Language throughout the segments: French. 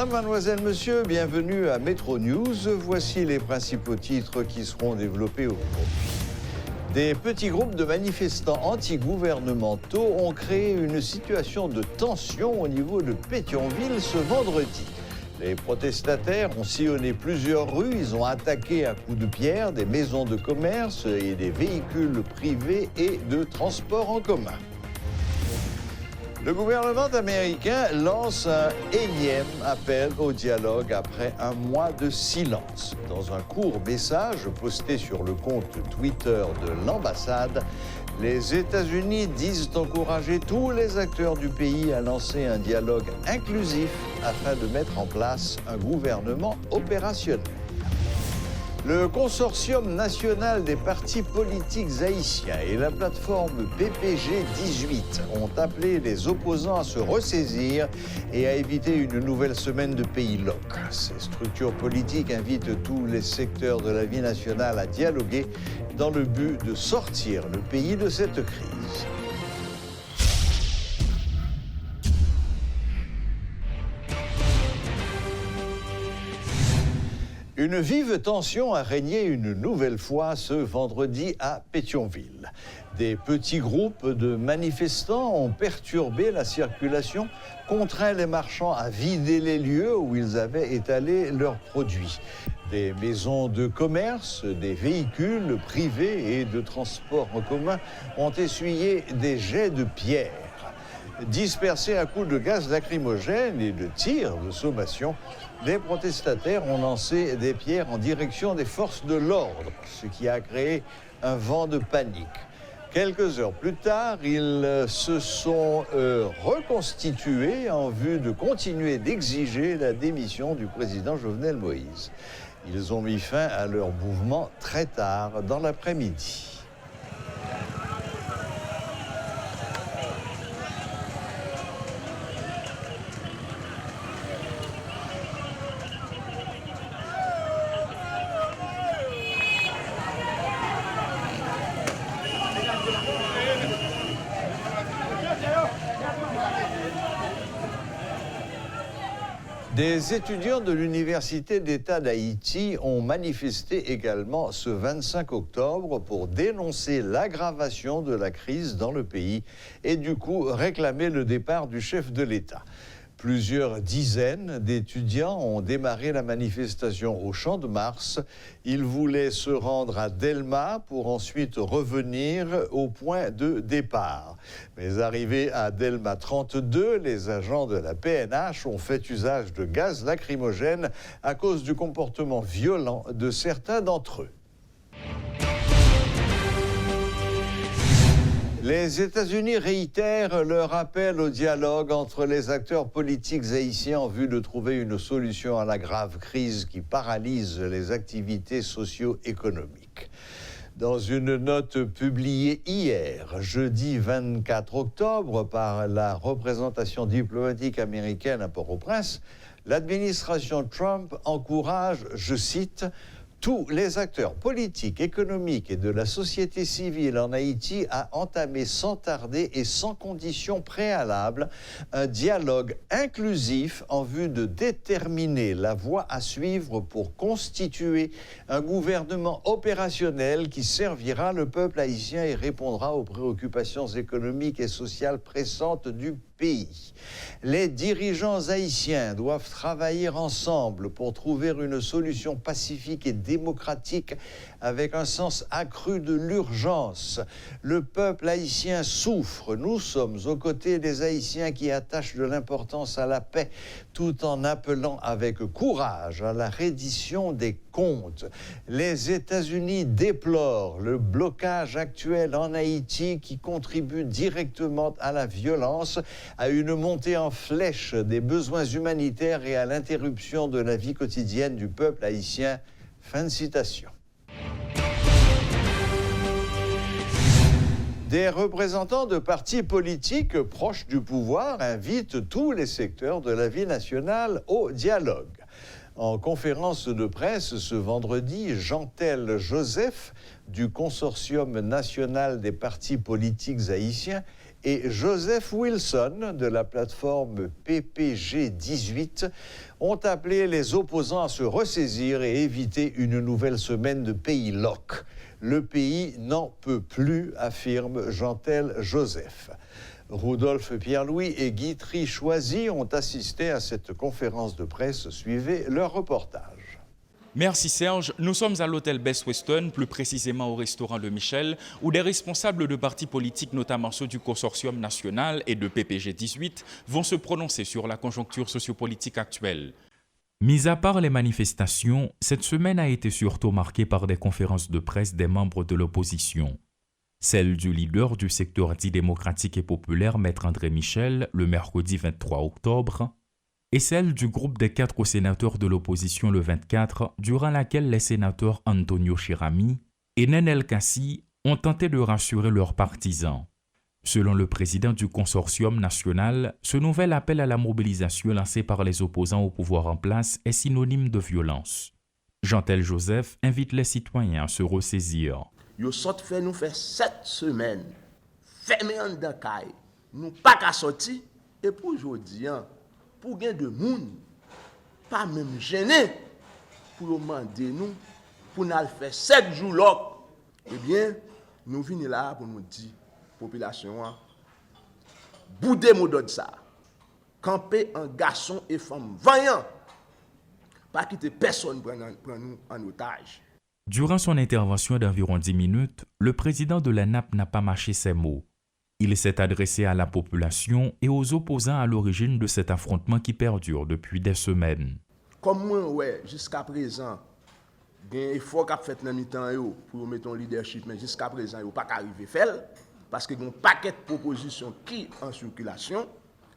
Madame, mademoiselle, monsieur, bienvenue à Métro News. Voici les principaux titres qui seront développés aujourd'hui. Des petits groupes de manifestants anti-gouvernementaux ont créé une situation de tension au niveau de Pétionville ce vendredi. Les protestataires ont sillonné plusieurs rues, ils ont attaqué à coups de pierre des maisons de commerce et des véhicules privés et de transport en commun. Le gouvernement américain lance un énième appel au dialogue après un mois de silence. Dans un court message posté sur le compte Twitter de l'ambassade, les États-Unis disent encourager tous les acteurs du pays à lancer un dialogue inclusif afin de mettre en place un gouvernement opérationnel. Le consortium national des partis politiques haïtiens et la plateforme PPG 18 ont appelé les opposants à se ressaisir et à éviter une nouvelle semaine de pays loc. Ces structures politiques invitent tous les secteurs de la vie nationale à dialoguer dans le but de sortir le pays de cette crise. Une vive tension a régné une nouvelle fois ce vendredi à Pétionville. Des petits groupes de manifestants ont perturbé la circulation, contraint les marchands à vider les lieux où ils avaient étalé leurs produits. Des maisons de commerce, des véhicules privés et de transport en commun ont essuyé des jets de pierre. Dispersés à coups de gaz lacrymogène et de tirs de sommation, les protestataires ont lancé des pierres en direction des forces de l'ordre, ce qui a créé un vent de panique. Quelques heures plus tard, ils se sont reconstitués en vue de continuer d'exiger la démission du président Jovenel Moïse. Ils ont mis fin à leur mouvement très tard dans l'après-midi. Des étudiants de l'Université d'État d'Haïti ont manifesté également ce 25 octobre pour dénoncer l'aggravation de la crise dans le pays et du coup réclamer le départ du chef de l'État. Plusieurs dizaines d'étudiants ont démarré la manifestation au Champ de Mars. Ils voulaient se rendre à Delma pour ensuite revenir au point de départ. Mais arrivés à Delma 32, les agents de la PNH ont fait usage de gaz lacrymogène à cause du comportement violent de certains d'entre eux. Les États-Unis réitèrent leur appel au dialogue entre les acteurs politiques haïtiens en vue de trouver une solution à la grave crise qui paralyse les activités socio-économiques. Dans une note publiée hier, jeudi 24 octobre, par la représentation diplomatique américaine à Port-au-Prince, l'administration Trump encourage, je cite, tous les acteurs politiques, économiques et de la société civile en Haïti à entamer sans tarder et sans condition préalable un dialogue inclusif en vue de déterminer la voie à suivre pour constituer un gouvernement opérationnel qui servira le peuple haïtien et répondra aux préoccupations économiques et sociales pressantes du pays. Les dirigeants haïtiens doivent travailler ensemble pour trouver une solution pacifique et démocratique avec un sens accru de l'urgence. Le peuple haïtien souffre. Nous sommes aux côtés des Haïtiens qui attachent de l'importance à la paix tout en appelant avec courage à la reddition des comptes. Les États-Unis déplorent le blocage actuel en Haïti qui contribue directement à la violence, à une montée en flèche des besoins humanitaires et à l'interruption de la vie quotidienne du peuple haïtien. Fin de citation. Des représentants de partis politiques proches du pouvoir invitent tous les secteurs de la vie nationale au dialogue. En conférence de presse ce vendredi, Jean-Tel Joseph, du Consortium national des partis politiques haïtiens, et Joseph Wilson de la plateforme PPG 18 ont appelé les opposants à se ressaisir et éviter une nouvelle semaine de pays lock. Le pays n'en peut plus, affirme Jean-Tel Joseph. Rudolf Pierre-Louis et Guy Trichoisy ont assisté à cette conférence de presse. Suivez leur reportage. Merci Serge. Nous sommes à l'hôtel Best Weston, plus précisément au restaurant Le Michel, où des responsables de partis politiques, notamment ceux du Consortium national et de PPG 18, vont se prononcer sur la conjoncture sociopolitique actuelle. Mis à part les manifestations, cette semaine a été surtout marquée par des conférences de presse des membres de l'opposition. Celle du leader du secteur dit démocratique et populaire, Maître André Michel, le mercredi 23 octobre, et celle du groupe des 4 sénateurs de l'opposition le 24, durant laquelle les sénateurs Antonio Chirami et Nenel Kassi ont tenté de rassurer leurs partisans. Selon le président du Consortium national, ce nouvel appel à la mobilisation lancé par les opposants au pouvoir en place est synonyme de violence. Jean-Tel Joseph invite les citoyens à se ressaisir. Yo sort fait nous faire 7 semaines, fermé en dedans caille, nous pas qu'à sortir, et pour aujourd'hui, pour gain de monde, pas même gêné, pour demander nous, pour nous faire 7 jours là, eh bien, nous venons là pour nous dire, population, boudez mot de ça, camper un garçon et femme vaillant, pas quitter personne prendre nous en otage. Durant son intervention d'environ 10 minutes, le président de la NAP n'a pas mâché ses mots. Il s'est adressé à la population et aux opposants à l'origine de cet affrontement qui perdure depuis des semaines. Comme moi, ouais, jusqu'à présent, il y a un effort qu'a fait dans mi-temps pour mettre un leadership, mais jusqu'à présent, il n'y a pas qu'arriver à faire, parce qu'il y a un paquet de propositions qui sont en circulation.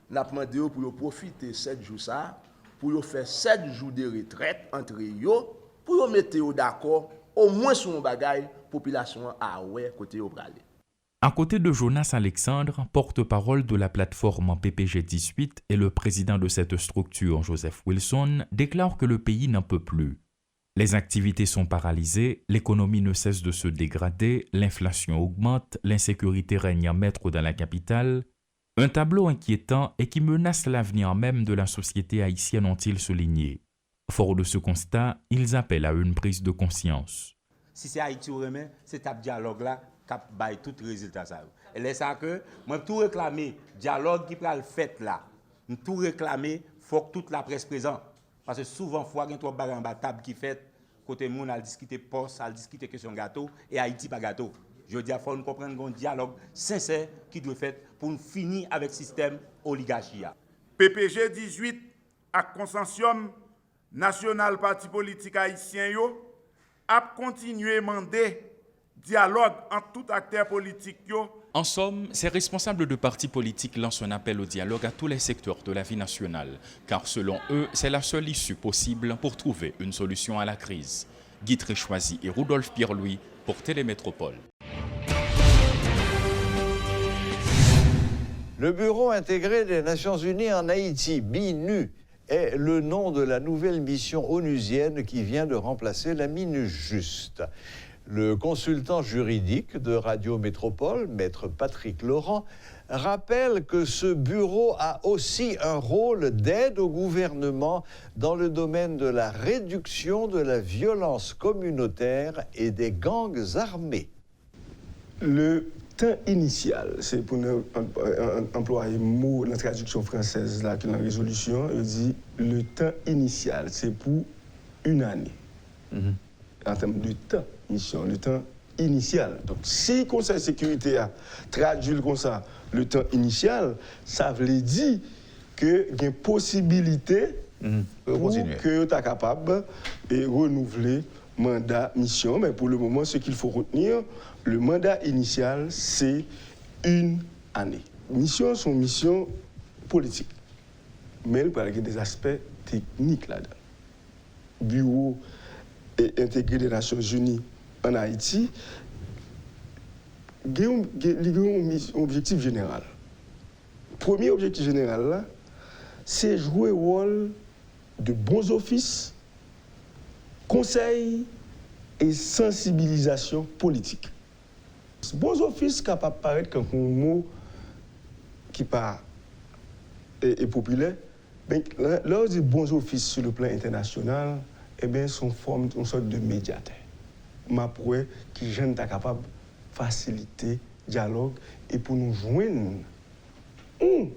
Nous avons demandé pour profiter de 7 jours, pour faire 7 jours de retraite entre eux, pour mettre d'accord, au moins sur un bagage, population à ouais, côté au bralé. À côté de Jonas Alexandre, porte-parole de la plateforme PPG 18 et le président de cette structure, Joseph Wilson, déclare que le pays n'en peut plus. Les activités sont paralysées, l'économie ne cesse de se dégrader, l'inflation augmente, l'insécurité règne en maître dans la capitale. Un tableau inquiétant et qui menace l'avenir même de la société haïtienne, ont-ils souligné. Fort de ce constat, ils appellent à une prise de conscience. Si c'est Haïti ou remet, c'est un dialogue-là qui baille tout résultat. Et c'est ça que moi, tout réclamer, dialogue qui prend le fait là, tout réclamer, il faut que toute la presse présente. Parce que souvent, il faut qu'il y ait une table qui fait, côté monde, à discuter poste, à discuter question gâteau, et Haïti pas gâteau. Je dis, il faut nous comprendre un dialogue sincère qui doit être fait pour nous finir avec le système oligarchie. PPG 18 à Consortium national parti politique haïtien yo a continué à demander dialogue entre tout acteur politique yo. En somme, ces responsables de partis politiques lancent un appel au dialogue à tous les secteurs de la vie nationale, car selon eux, c'est la seule issue possible pour trouver une solution à la crise. Guy Trichoisy et Rudolf Pierre-Louis pour Télémétropole. Le Bureau intégré des Nations Unies en Haïti, BINU, est le nom de la nouvelle mission onusienne qui vient de remplacer la MINUSJUST. Le consultant juridique de Radio Métropole, Maître Patrick Laurent, rappelle que ce bureau a aussi un rôle d'aide au gouvernement dans le domaine de la réduction de la violence communautaire et des gangs armés. Le temps initial, c'est pour employer le mot, la traduction française là, qui est dans la résolution, il dit le temps initial, c'est pour une année. En termes de temps, mission, le temps initial. Donc, si le Conseil de sécurité a traduit comme ça, le temps initial, ça veut dire qu'il y a une possibilité pour que tu es capable de renouveler le mandat mission. Mais pour le moment, ce qu'il faut retenir, le mandat initial, c'est une année. Missions sont missions politiques, mais il peut y avoir des aspects techniques là-dedans. Bureau intégré des Nations Unies en Haïti, il y a un objectif général. Le premier objectif général, là, c'est jouer le rôle de bons offices, conseil et sensibilisation politique. Bons offices capable de paraître comme un mot qui pas est populaire, ben, lors des bons offices sur le plan international, eh bien, sont forme une sorte de médiateur. Ma proué qui jeune est capable de faciliter le dialogue et pour nous joindre une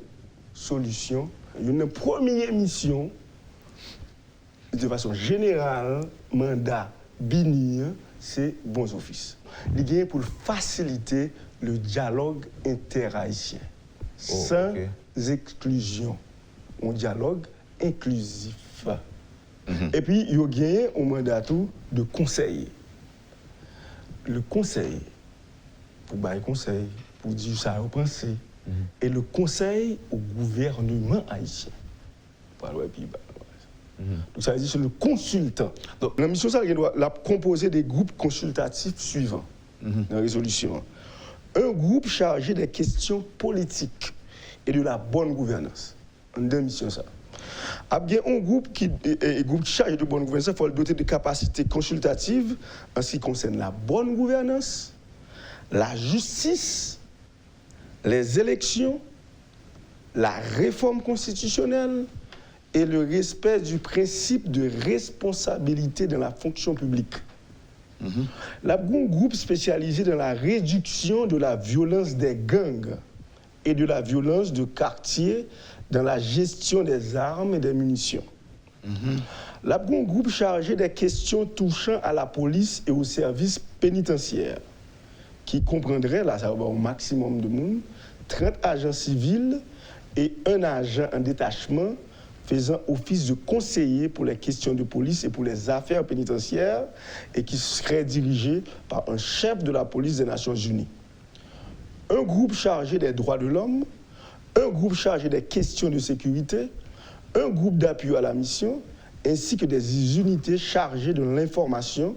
solution, une première mission de façon générale, mandat bini, c'est bons offices. Il est pour faciliter le dialogue interhaïtien, sans exclusion. Un dialogue inclusif. Et puis, il y a gagné un mandat de conseiller. Le conseil, pour bailler conseil, pour dire ça à penser, et le conseil au gouvernement haïtien. Donc ça veut dire que c'est le consultant. Donc la mission, ça doit composer des groupes consultatifs suivants dans la résolution. Un groupe chargé des questions politiques et de la bonne gouvernance. En deux missions, ça. Bien, un groupe chargé de bonne gouvernance, il faut le doter de capacités consultatives en ce qui concerne la bonne gouvernance, la justice, les élections, la réforme constitutionnelle et le respect du principe de responsabilité dans la fonction publique. Un groupe spécialisé dans la réduction de la violence des gangs et de la violence de quartier dans la gestion des armes et des munitions. Un groupe chargé des questions touchant à la police et aux services pénitentiaires, qui comprendrait, là, ça va au maximum de monde, 30 agents civils et un agent en détachement faisant office de conseiller pour les questions de police et pour les affaires pénitentiaires et qui serait dirigé par un chef de la police des Nations Unies. Un groupe chargé des droits de l'homme, un groupe chargé des questions de sécurité, un groupe d'appui à la mission, ainsi que des unités chargées de l'information,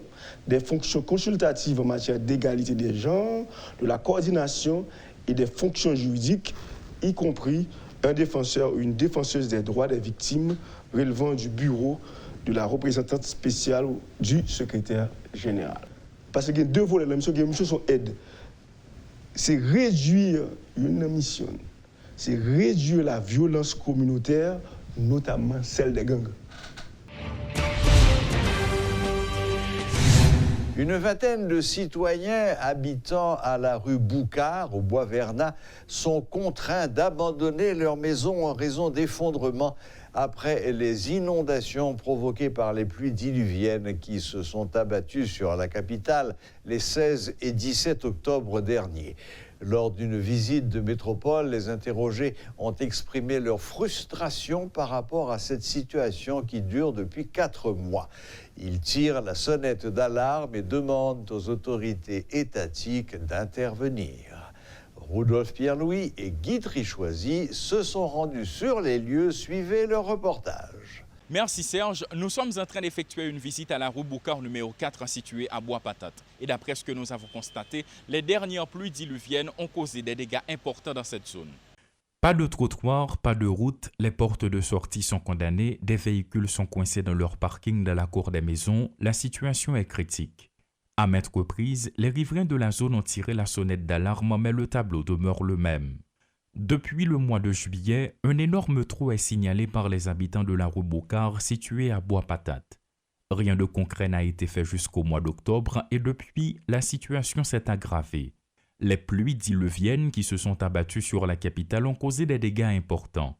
des fonctions consultatives en matière d'égalité des genres, de la coordination et des fonctions juridiques, y compris un défenseur ou une défenseuse des droits des victimes relevant du bureau de la représentante spéciale du secrétaire général. Parce qu'il y a deux volets, la mission sont aide. C'est réduire une mission, c'est réduire la violence communautaire, notamment celle des gangs. Une vingtaine de citoyens habitant à la rue Boucard, au Bois-Vernat, sont contraints d'abandonner leur maison en raison d'effondrements après les inondations provoquées par les pluies diluviennes qui se sont abattues sur la capitale les 16 et 17 octobre derniers. Lors d'une visite de métropole, les interrogés ont exprimé leur frustration par rapport à cette situation qui dure depuis 4 mois. Ils tirent la sonnette d'alarme et demandent aux autorités étatiques d'intervenir. Rudolf Pierre-Louis et Guy Trichoisy se sont rendus sur les lieux. Suivez le reportage. Merci Serge. Nous sommes en train d'effectuer une visite à la rue Boucard numéro 4 située à Bois-Patate. Et d'après ce que nous avons constaté, les dernières pluies diluviennes ont causé des dégâts importants dans cette zone. Pas de trottoir, pas de route, les portes de sortie sont condamnées, des véhicules sont coincés dans leur parking dans la cour des maisons, la situation est critique. À maintes reprises, les riverains de la zone ont tiré la sonnette d'alarme, mais le tableau demeure le même. Depuis le mois de juillet, un énorme trou est signalé par les habitants de la rue Boucard située à Bois-Patate. Rien de concret n'a été fait jusqu'au mois d'octobre et depuis, la situation s'est aggravée. Les pluies diluviennes qui se sont abattues sur la capitale ont causé des dégâts importants.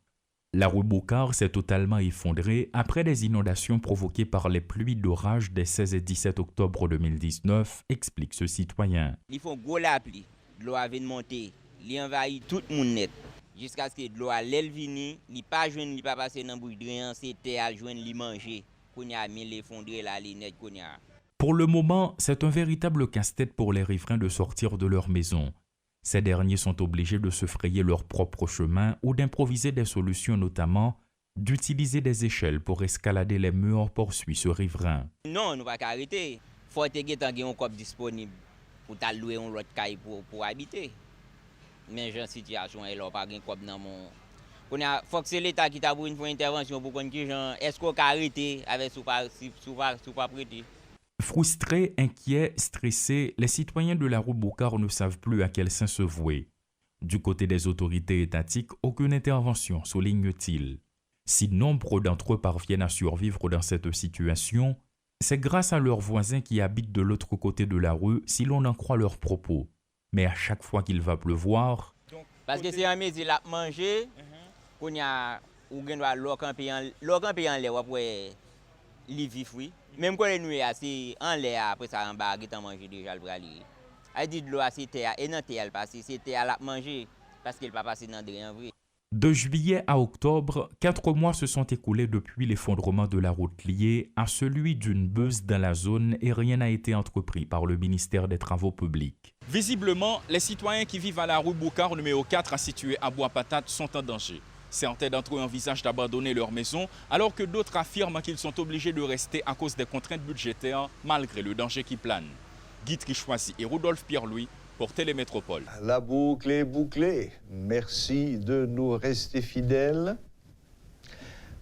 La rue Boucard s'est totalement effondrée après des inondations provoquées par les pluies d'orage des 16 et 17 octobre 2019, explique ce citoyen. Il faut gros la pluie, l'eau avait monté, il envahit tout le monde net. Jusqu'à ce que l'eau allait venir, il pas joindre, il pas passer dans bouille de rien, c'était à joindre, il manger. Qu'on y a mis l'effondré là, les net qu'on y a. Pour le moment, c'est un véritable casse-tête pour les riverains de sortir de leur maison. Ces derniers sont obligés de se frayer leur propre chemin ou d'improviser des solutions, notamment d'utiliser des échelles pour escalader les murs, poursuit ce riverain. Non, nous ne pouvons pas arrêter. Il faut que un cop disponible pour louer un autre caille pour habiter. Mais j'ai une situation, il n'y a pas de cop dans mon... Il faut que c'est l'État qui t'a pour une intervention pour qu'on dise est-ce qu'on peut arrêter avec sous pas prêter. Frustrés, inquiets, stressés, les citoyens de la rue Boucard ne savent plus à quel saint se vouer. Du côté des autorités étatiques, aucune intervention, souligne-t-il. Si nombre d'entre eux parviennent à survivre dans cette situation, c'est grâce à leurs voisins qui habitent de l'autre côté de la rue, si l'on en croit leurs propos. Mais à chaque fois qu'il va pleuvoir... Parce que c'est un midi là manger, qu'on y a ou gen doit l'ocamper en l'air pour li vif oui. Même quand nous c'est en l'air après ça en bas qui manger déjà le brali. A dit de l'eau c'est terre et non terre parce que c'est terre là manger parce qu'il pas passer dans rien vrai. De juillet à octobre, 4 mois se sont écoulés depuis l'effondrement de la route liée à celui d'une buse dans la zone et rien n'a été entrepris par le ministère des Travaux publics. Visiblement, les citoyens qui vivent à la rue Boucard numéro 4 située à Bois-Patate sont en danger. Certains d'entre eux envisagent d'abandonner leur maison alors que d'autres affirment qu'ils sont obligés de rester à cause des contraintes budgétaires malgré le danger qui plane. Guy Trichoisi et Rodolphe Pierre-Louis pour Télémétropole. La boucle est bouclée. Merci de nous rester fidèles.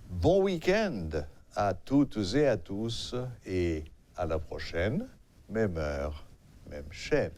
Bon week-end à toutes et à tous et à la prochaine, même heure, même chaîne.